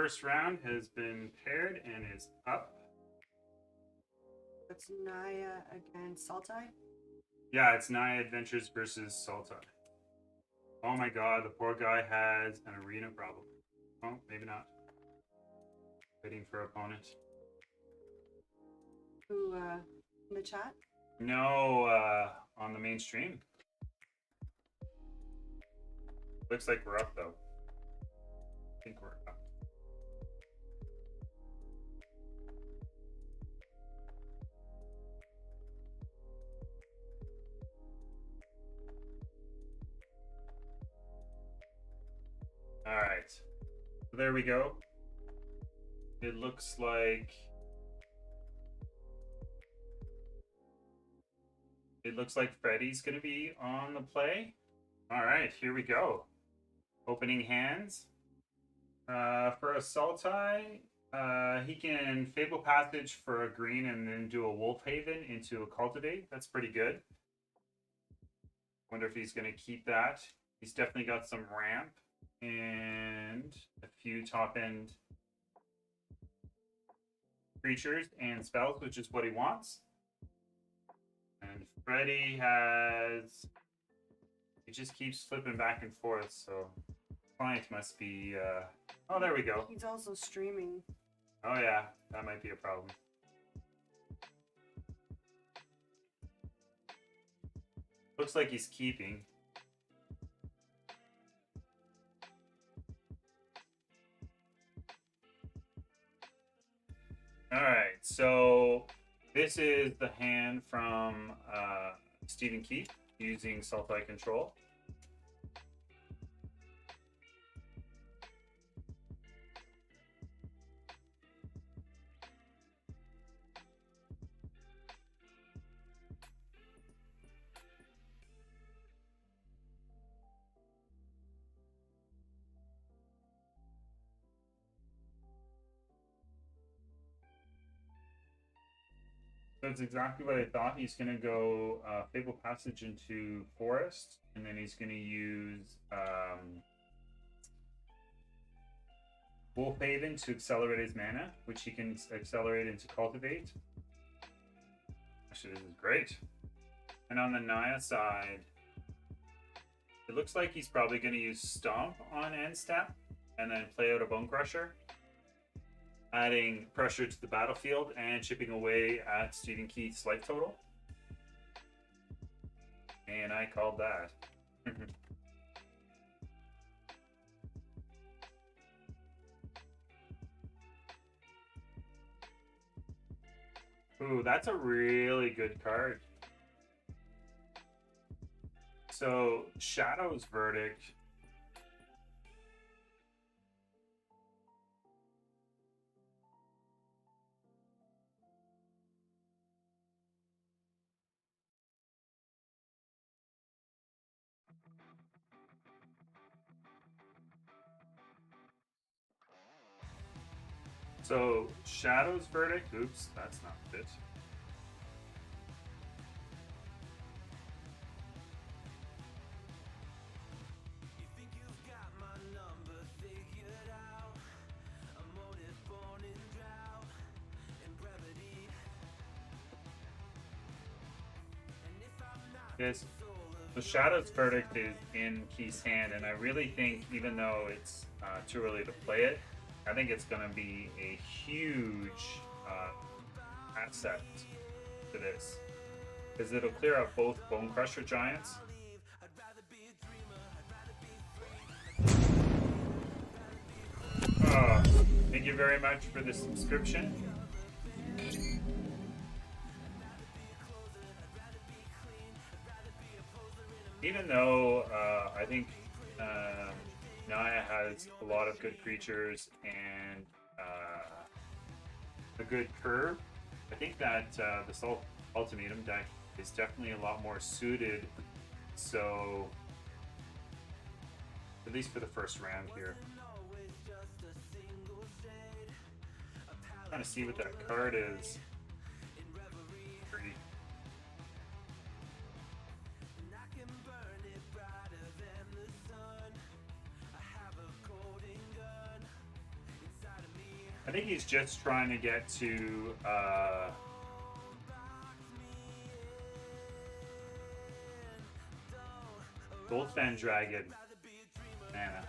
first round has been paired and is up. It's Naya against Saltai. Yeah, it's Naya Adventures versus Saltai. Oh my god, the poor guy has an arena problem. Oh, maybe not. Waiting for opponent. Who, in the chat? No, on the main stream. Looks like we're up though. I think we're up. All right, so there we go. It looks like Freddy's gonna be on the play. All right, here we go. Opening hands. For a Sultai, he can Fable Passage for a green and then do a Wolf Haven into a Cultivate. That's pretty good. Wonder if he's going to keep that. He's definitely got some ramp and a few top end creatures and spells, which is what he wants. And Freddy has... he just keeps flipping back and forth, so client must be... oh, there we go. He's also streaming. Oh yeah, that might be a problem. Looks like he's keeping. All right, so this is the hand from Stephen Keith using Sultai Control. That's exactly what I thought. He's going to go Fable Passage into Forest, and then he's going to use Wolf Haven to accelerate his mana, which he can accelerate into Cultivate. Actually, this is great. And on the Naya side, it looks like he's probably going to use Stomp on end step, and then play out a Bone Crusher, adding pressure to the battlefield and chipping away at Stephen Keith's life total. And I called that. Ooh, that's a really good card. So, Shadow's Verdict. So, Shadow's Verdict, oops, that's not fit. Yes, so Shadow's Verdict is in Keith's hand, and I really think, even though it's too early to play it, I think it's going to be a huge asset to this, because it'll clear out both Bone Crusher Giants. Thank you very much for the subscription. Even though I think Naya has a lot of good creatures and a good curve, I think that the Salt Ultimatum deck is definitely a lot more suited. So, at least for the first round here. I'm trying to see what that card is. think he's just trying to get to Goldspan Dragon mana.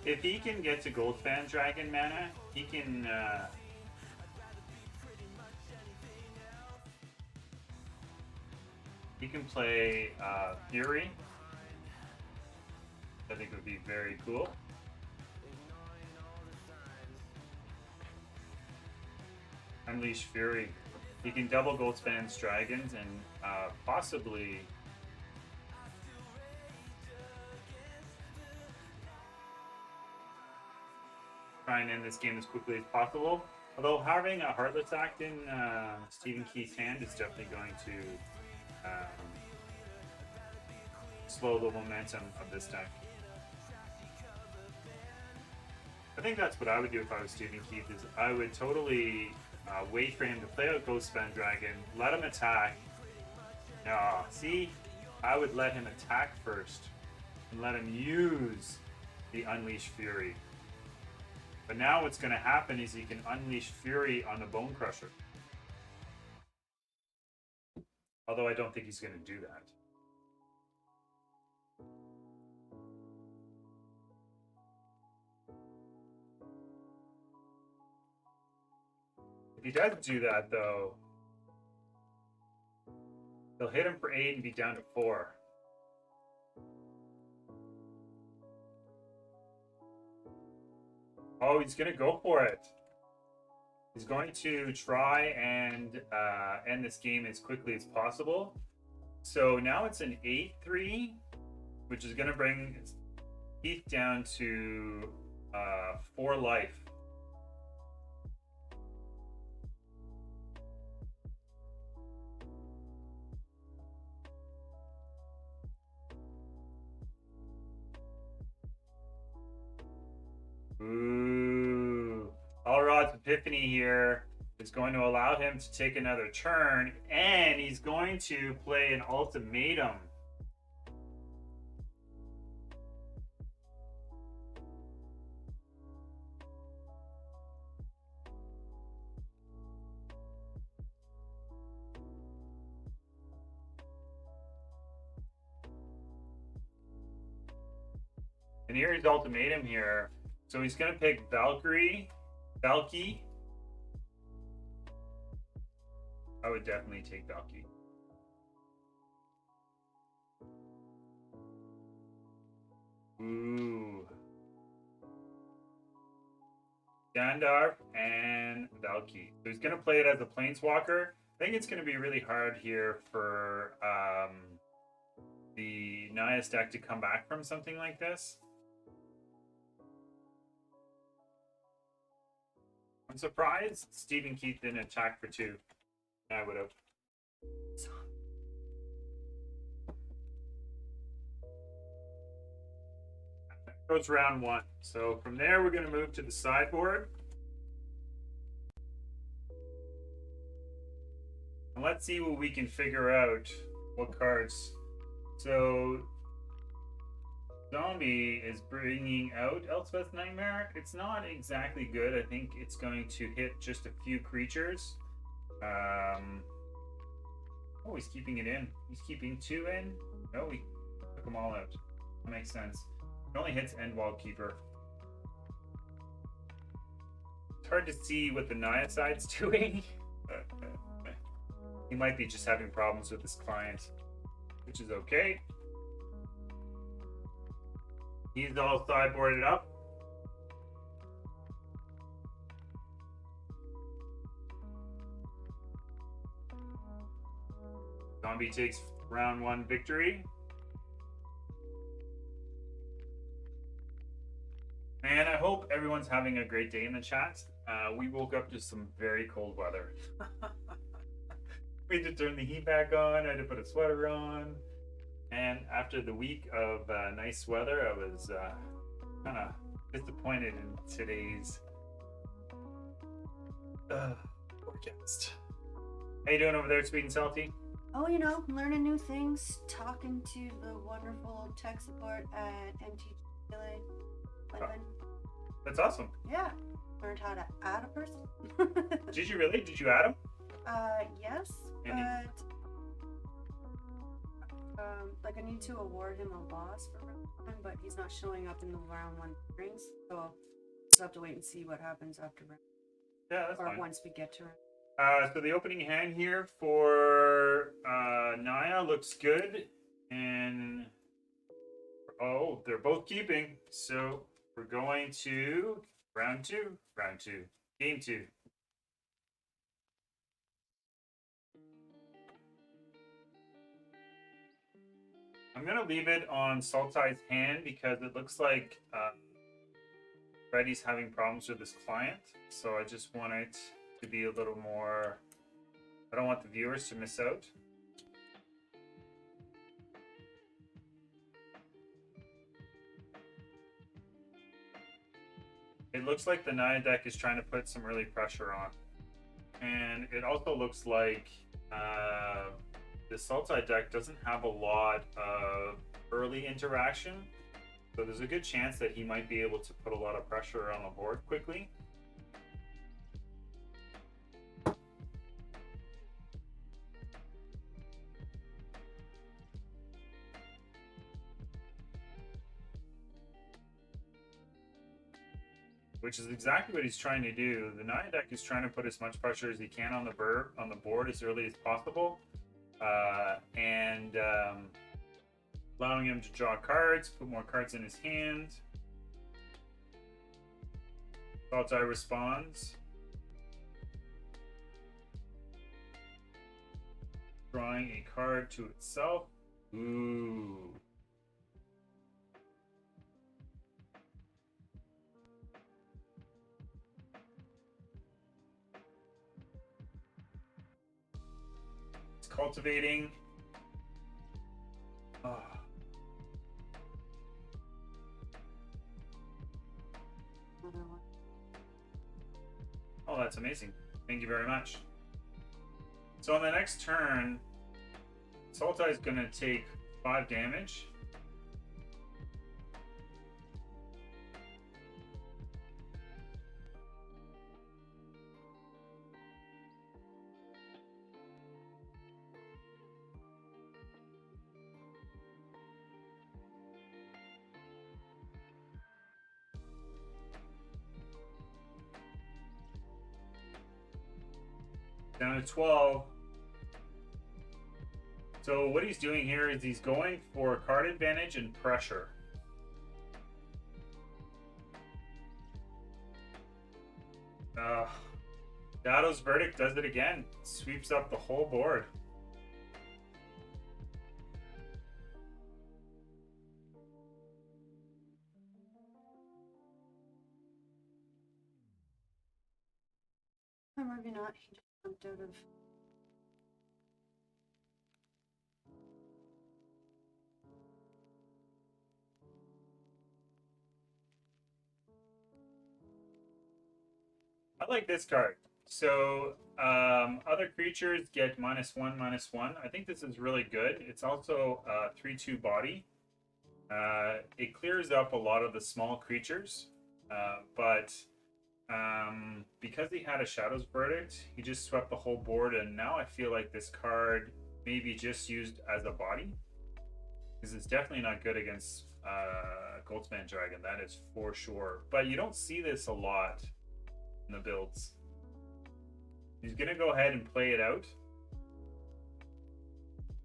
If he can get to Goldspan Dragon mana, he can play Fury. I think would be very cool. Unleash Fury. He can double Goldspan's Dragons and possibly try and end this game as quickly as possible. Although having a Heartless Act in Stephen Keith's hand is definitely going to slow the momentum of this deck. I think that's what I would do if I was Stephen Keith. Is I would totally wait for him to play out Goldspan Dragon, let him attack. See, I would let him attack first and let him use the Unleash Fury. But now what's going to happen is he can Unleash Fury on the Bone Crusher. Although I don't think he's going to do that. If he does do that, though, he'll hit him for 8 and be down to 4. Oh, he's going to go for it. He's going to try and end this game as quickly as possible. So now it's an 8-3, which is going to bring Keith down to 4 life. Ooh. Alrod's Epiphany here is going to allow him to take another turn, and he's going to play an ultimatum. And here's ultimatum here. So he's going to pick Valkyrie. I would definitely take Valkyrie. Ooh. Gandalf and Valkyrie. So he's going to play it as a Planeswalker. I think it's going to be really hard here for the Nias deck to come back from something like this. I'm surprised Stephen Keith didn't attack for 2. I would have. Goes round 1. So from there, we're going to move to the sideboard. And let's see what we can figure out. What cards. So Zombie is bringing out Elspeth's Nightmare. It's not exactly good. I think it's going to hit just a few creatures. Oh, he's keeping it in. He's keeping 2 in. No, he took them all out. That makes sense. It only hits Endwall Keeper. It's hard to see what the Naya side's doing. He might be just having problems with his client, which is okay. He's all sideboarded up. Zombie takes round 1 victory. And I hope everyone's having a great day in the chat. We woke up to some very cold weather. We had to turn the heat back on. I had to put a sweater on. And after the week of nice weather, I was kind of disappointed in today's forecast. How you doing over there, Sweet and Salty? Oh, you know, learning new things, talking to the wonderful tech support at MTGLA. That's awesome. Yeah, learned how to add a person. Did you really? Did you add him? Yes, And but like I need to award him a loss for round one, but he's not showing up in the round one rings, so I'll just have to wait and see what happens after round. Yeah, that's or fine. once we get to it. So the opening hand here for Naya looks good, and oh, they're both keeping. So we're going to round two, game two. I'm gonna leave it on Saltai's hand because it looks like Freddie's having problems with his client. So I just want it to be a little more. I don't want the viewers to miss out. It looks like the Naya deck is trying to put some early pressure on. And it also looks like the Sultai deck doesn't have a lot of early interaction. So there's a good chance that he might be able to put a lot of pressure on the board quickly. Which is exactly what he's trying to do. The Naya deck is trying to put as much pressure as he can on the board as early as possible, and allowing him to draw cards, put more cards in his hand. Saltai responds, drawing a card to itself. Ooh. Cultivating. Oh. Oh, that's amazing. Thank you very much. So on the next turn, Saltai is going to take 5 damage. Down to 12. So what he's doing here is he's going for card advantage and pressure. Dato's verdict does it again. Sweeps up the whole board. Or maybe not. He just jumped out of. I like this card. So other creatures get -1/-1. I think this is really good. It's also 3/2 body. It clears up a lot of the small creatures, but because he had a Shadow's Verdict, he just swept the whole board, and now I feel like this card may be just used as a body, because it's definitely not good against Goldspan Dragon, that is for sure. But you don't see this a lot in the builds. He's gonna go ahead and play it out.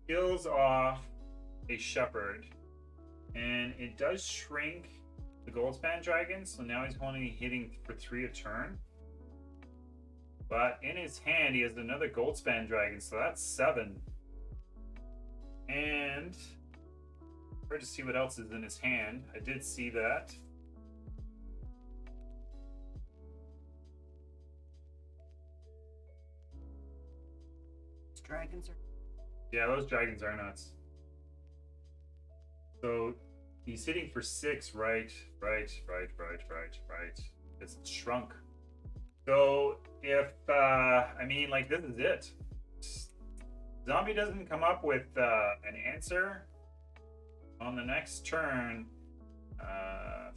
Kills off a Shepherd, and it does shrink the Goldspan Dragon, so now he's only hitting for 3 a turn. But in his hand, he has another Goldspan Dragon, so that's 7. And hard to see what else is in his hand. I did see that. Dragons are. Yeah, those dragons are nuts. So he's hitting for 6, right. It's shrunk. So if I mean, like, this is it. Zombie doesn't come up with an answer on the next turn,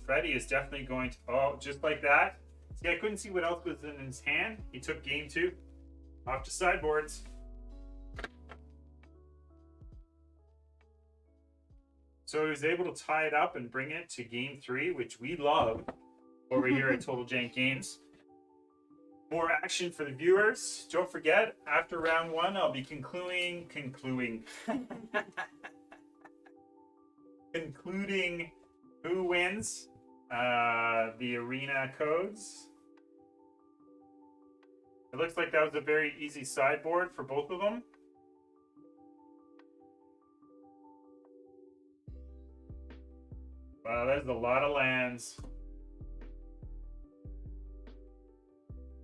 Freddy is definitely going to... Oh, just like that. See, I couldn't see what else was in his hand. He took game 2. Off to sideboards. So he was able to tie it up and bring it to game 3, which we love over here at Total Jank Games. More action for the viewers. Don't forget, after round 1, I'll be concluding who wins the arena codes. It looks like that was a very easy sideboard for both of them. Wow, there's a lot of lands.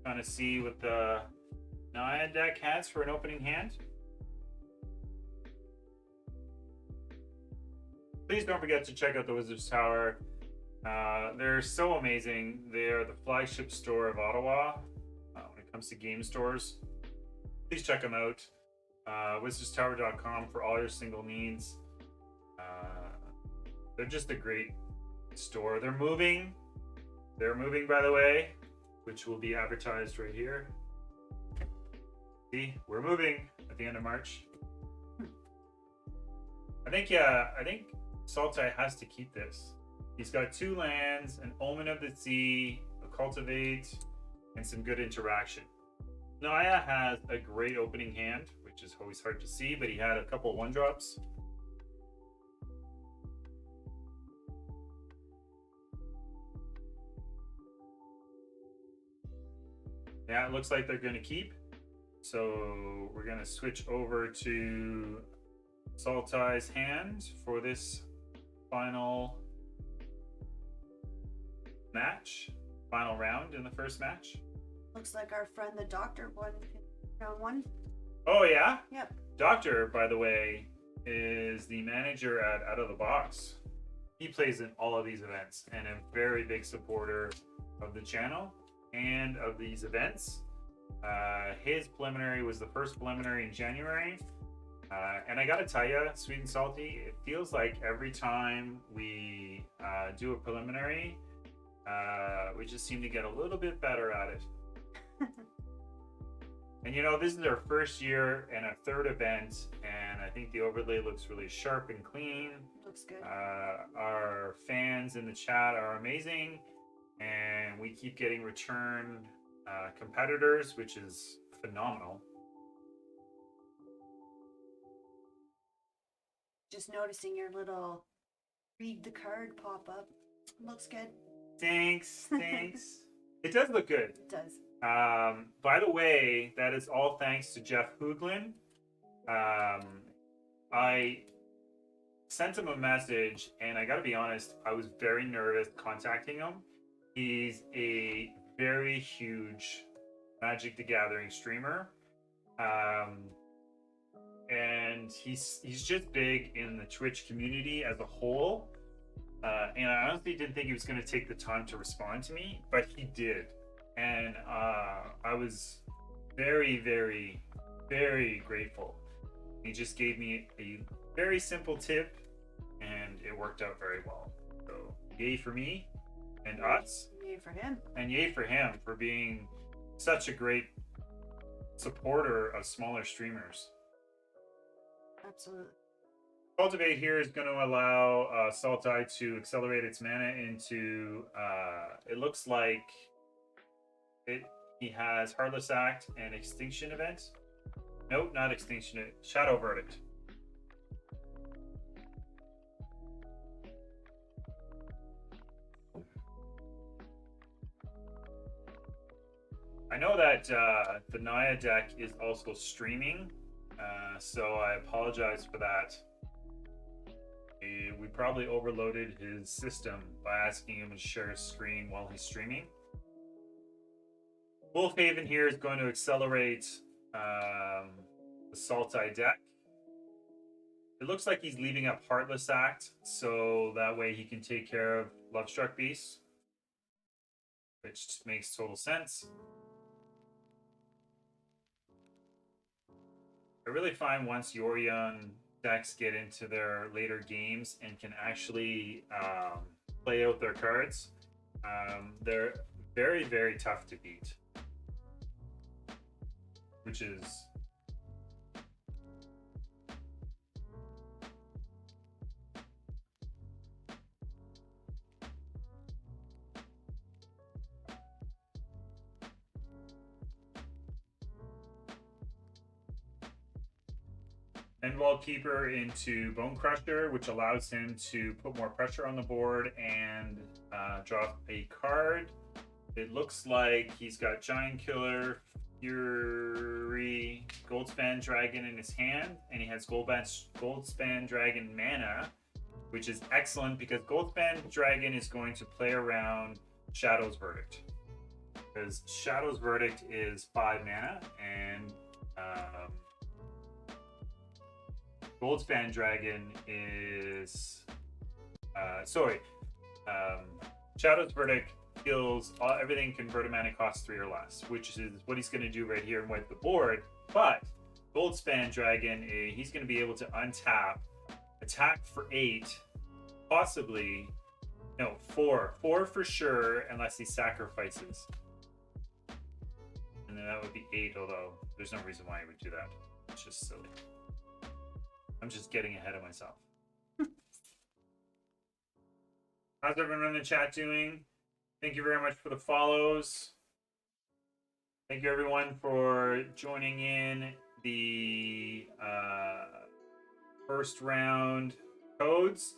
Trying to see what the Naya deck has for an opening hand. Please don't forget to check out the Wizards Tower. They're so amazing. They are the flagship store of Ottawa when it comes to game stores. Please check them out. WizardsTower.com for all your single needs. They're just a great store. They're moving, by the way, which will be advertised right here. See, we're moving at the end of March. I think Sultai has to keep this. He's got 2 lands, an Omen of the Sea, a Cultivate, and some good interaction. Naya has a great opening hand, which is always hard to see, but he had a couple 1-drops. Yeah, it looks like they're going to keep. So we're going to switch over to Sultai's hand for this final match, final round in the first match. Looks like our friend the Doctor won round 1. Oh yeah? Yep. Doctor, by the way, is the manager at Out of the Box. He plays in all of these events and a very big supporter of the channel and of these events. His preliminary was the first preliminary in January. And I gotta tell you, Sweet and Salty, it feels like every time we do a preliminary, we just seem to get a little bit better at it. And you know, this is our first year and our 3rd event, and I think the overlay looks really sharp and clean. Looks good. Our fans in the chat are amazing, and we keep getting return competitors, which is phenomenal. Just noticing your little read the card pop up. Looks good. Thanks. It does look good. It does. By the way, that is all thanks to Jeff Hooglin. I sent him a message, and I gotta be honest, I was very nervous contacting him. He's a very huge Magic the Gathering streamer. And he's just big in the Twitch community as a whole. And I honestly didn't think he was going to take the time to respond to me, but he did. And I was very, very, very grateful. He just gave me a very simple tip, and it worked out very well. So yay for me and us. Yay for him. And yay for him for being such a great supporter of smaller streamers. Absolutely. Cultivate here is going to allow Sultai to accelerate its mana into, it looks like he has Heartless Act and Extinction Event. Nope, not Extinction, Shadow Verdict. I know that the Naya deck is also streaming, so I apologize for that. We probably overloaded his system by asking him to share his screen while he's streaming. Wolfhaven here is going to accelerate the Sultai deck. It looks like he's leaving up Heartless Act, so that way he can take care of Lovestruck Beast, which makes total sense. I really find once Yorion decks get into their later games and can actually play out their cards, they're very, very tough to beat. Which is Endwall Keeper into Bone Crusher, which allows him to put more pressure on the board and draw a card. It looks like he's got Giant Killer, Fury, Goldspan Dragon in his hand, and he has Goldspan Dragon mana, which is excellent because Goldspan Dragon is going to play around Shadow's Verdict. Because Shadow's Verdict is 5 mana, and Goldspan Dragon is Shadow's Verdict kills everything converted mana costs 3 or less, which is what he's going to do right here and wipe the board. But Goldspan Dragon, he's going to be able to untap, attack for 8, possibly, no, 4 for sure, unless he sacrifices. And then that would be 8, although there's no reason why he would do that. It's just silly. I'm just getting ahead of myself. How's everyone in the chat doing? Thank you very much for the follows. Thank you everyone for joining in the first round codes.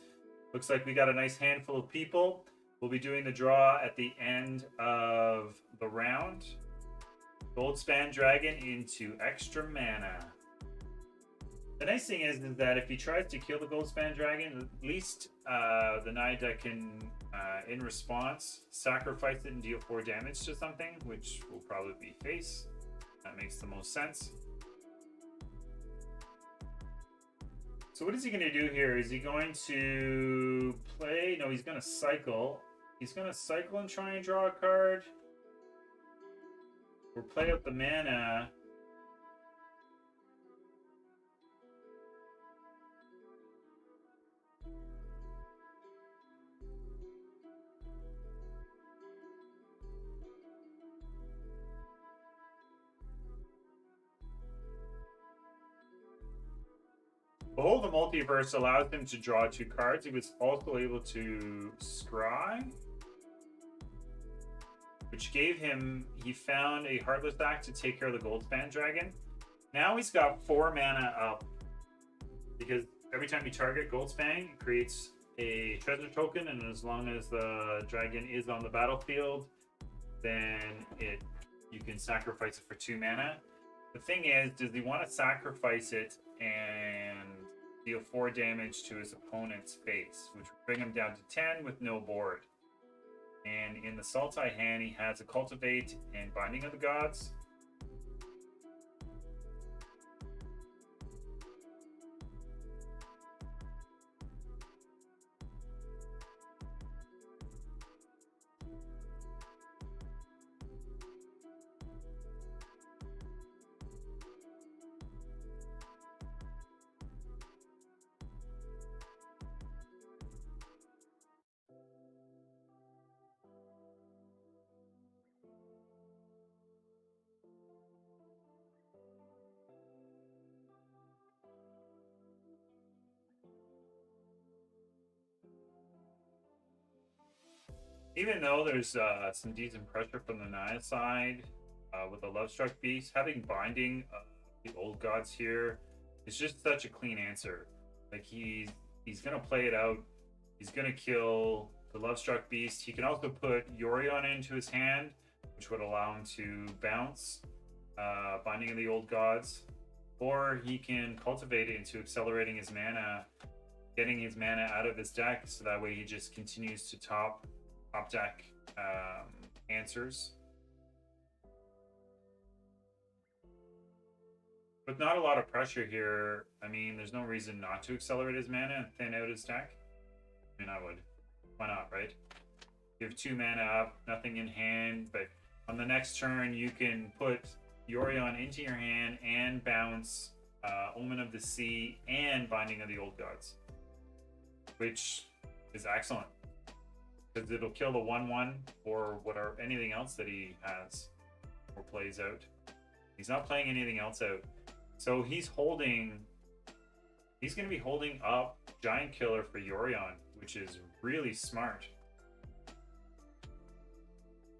Looks like we got a nice handful of people. We'll be doing the draw at the end of the round. Goldspan Dragon into extra mana. The nice thing is that if he tries to kill the Goldspan Dragon, at least the Naya deck can, in response, sacrifice it and deal 4 damage to something, which will probably be face. That makes the most sense. So what is he going to do here? Is he going to play? No, he's going to cycle. He's going to cycle and try and draw a card. Or play out the mana. Behold the Multiverse allows him to draw 2 cards. He was also able to scry, which gave him, he found a Heartless Act to take care of the Goldspan Dragon. Now he's got 4 mana up, because every time you target Goldspan, it creates a treasure token, and as long as the dragon is on the battlefield, then you can sacrifice it for 2 mana. The thing is, does he want to sacrifice it and deal 4 damage to his opponent's face, which would bring him down to 10 with no board? And in the Sultai hand, he has a Cultivate and Binding of the Gods. Even though there's some decent pressure from the Naya side with the Lovestruck Beast, having Binding the Old Gods here is just such a clean answer. Like he's gonna play it out. He's gonna kill the Lovestruck Beast. He can also put Yorion into his hand, which would allow him to bounce Binding of the Old Gods, or he can cultivate it into accelerating his mana, getting his mana out of his deck, so that way he just continues to top deck answers. With not a lot of pressure here, I mean, there's no reason not to accelerate his mana and thin out his deck. I mean, I would. Why not, right? You have 2 mana up, nothing in hand, but on the next turn, you can put Yorion into your hand and bounce Omen of the Sea, and Binding of the Old Gods, which is excellent because it'll kill the 1/1 or whatever, anything else that he has or plays out. He's not playing anything else out, so he's going to be holding up Giant Killer for Yorion, which is really smart.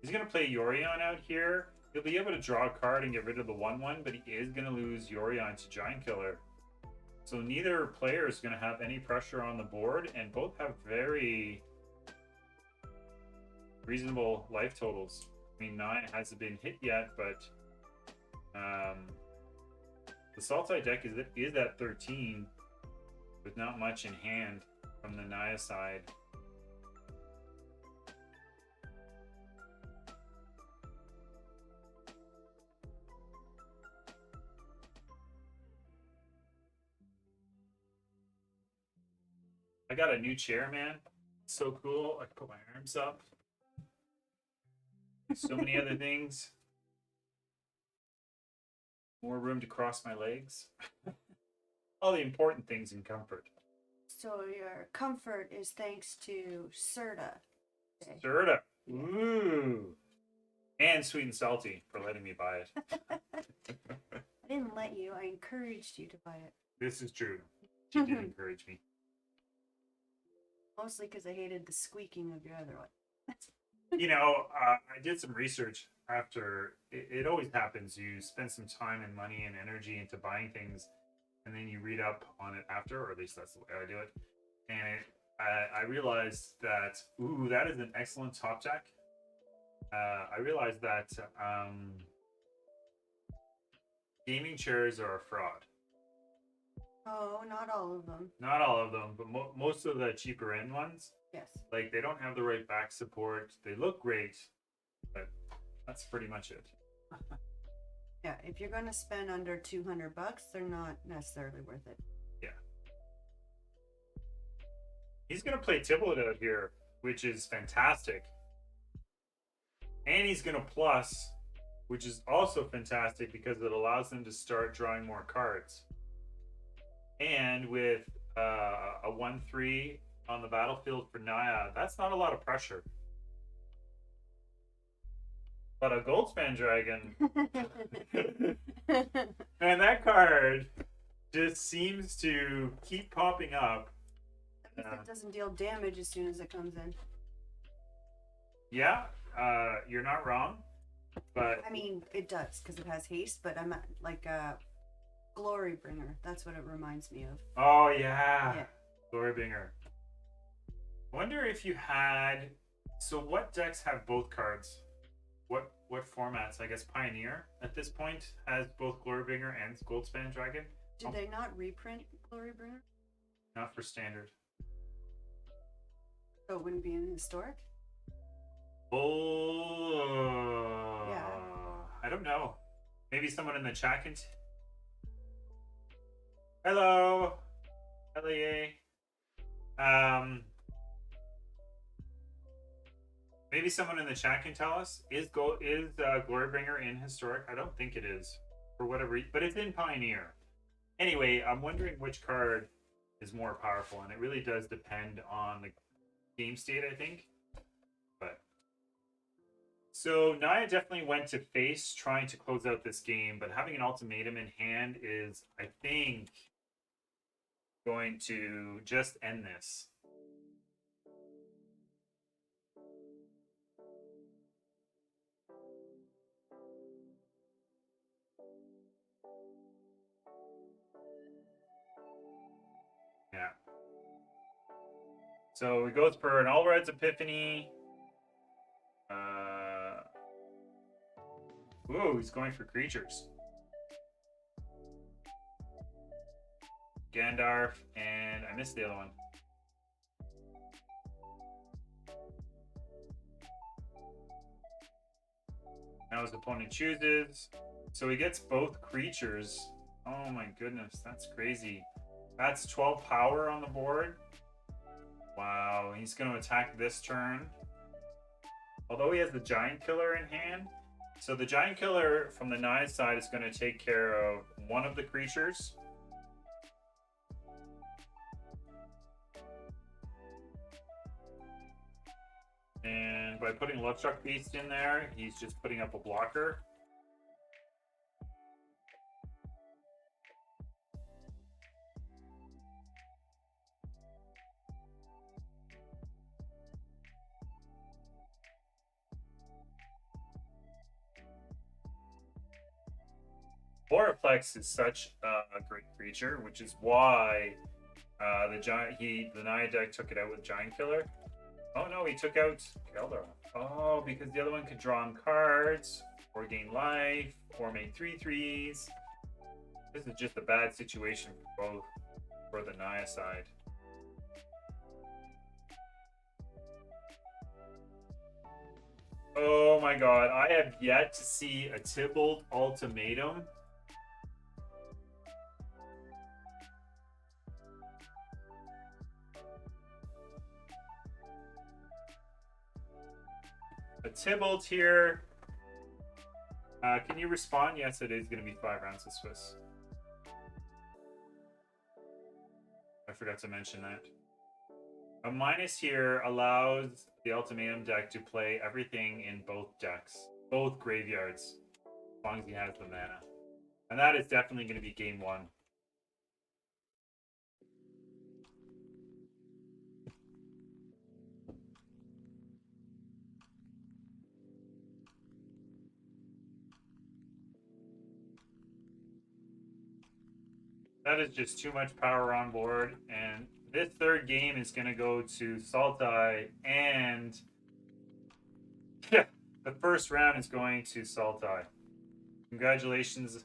He's going to play Yorion out here. He'll be able to draw a card and get rid of the 1/1, but he is going to lose Yorion to Giant Killer. So neither player is going to have any pressure on the board, and both have very reasonable life totals. I mean, Naya hasn't been hit yet, but the Sultai deck is at 13 with not much in hand from the Naya side. I got a new chair, man. It's so cool. I can put my arms up. So many other things. More room to cross my legs. All the important things in comfort. So your comfort is thanks to Serta. Okay. Serta. Ooh. And Sweet and Salty for letting me buy it. I didn't let you. I encouraged you to buy it. This is true. She did encourage me. Mostly because I hated the squeaking of your other one. You know, I did some research after. It always happens. You spend some time and money and energy into buying things, and then you read up on it after, or at least that's the way I do it. And I realized that, ooh, that is an excellent top deck. I realized that gaming chairs are a fraud. Oh, not all of them. Not all of them, but most of the cheaper end ones. Yes. Like, they don't have the right back support. They look great, but that's pretty much it. Yeah, if you're going to spend under $200, they're not necessarily worth it. Yeah. He's going to play Tiblet out here, which is fantastic. And he's going to plus, which is also fantastic because it allows them to start drawing more cards. And with a 1/3 on the battlefield for Naya, that's not a lot of pressure. But a Goldspan Dragon, and that card just seems to keep popping up. It doesn't deal damage as soon as it comes in. Yeah, you're not wrong. But I mean, it does because it has haste. But I'm like Glory Bringer. That's what it reminds me of. Oh yeah. Glory Bringer. Wonder if you had. So what decks have both cards? What formats? I guess Pioneer at this point has both Glorybringer and Goldspan Dragon. Did they not reprint Glorybringer? Not for Standard. So it wouldn't be in Historic? Oh. Yeah. I don't know. Maybe someone in the chat can. Hello. LEA. Maybe someone in the chat can tell us, is Glorybringer in Historic? I don't think it is, for whatever reason, but it's in Pioneer. Anyway, I'm wondering which card is more powerful, and it really does depend on the game state, I think. But so Naya definitely went to face trying to close out this game, but having an ultimatum in hand is, I think, going to just end this. Yeah. So he goes for an All Reds Epiphany. Ooh, he's going for creatures. Gandalf, and I missed the other one. Now his opponent chooses. So he gets both creatures. Oh my goodness, that's crazy. That's 12 power on the board. Wow, he's going to attack this turn. Although he has the Giant Killer in hand. So the Giant Killer from the Naya side is going to take care of one of the creatures. And by putting Luckstruck Beast in there, he's just putting up a blocker. Horaplex is such a great creature, which is why the Naya deck took it out with Giant Killer. Oh no, he took out Keldar. Oh, because the other one could draw him cards, or gain life, or make 3/3s. This is just a bad situation for both, for the Naya side. Oh my god, I have yet to see a Tybalt ultimatum. A Tybalt here. Can you respond? Yes, it is going to be 5 rounds of Swiss. I forgot to mention that. A minus here allows the ultimatum deck to play everything in both decks, both graveyards, as long as he has the mana. And that is definitely going to be game 1. That is just too much power on board, and this third game is going to go to Sultai, and yeah, the first round is going to Sultai. Congratulations,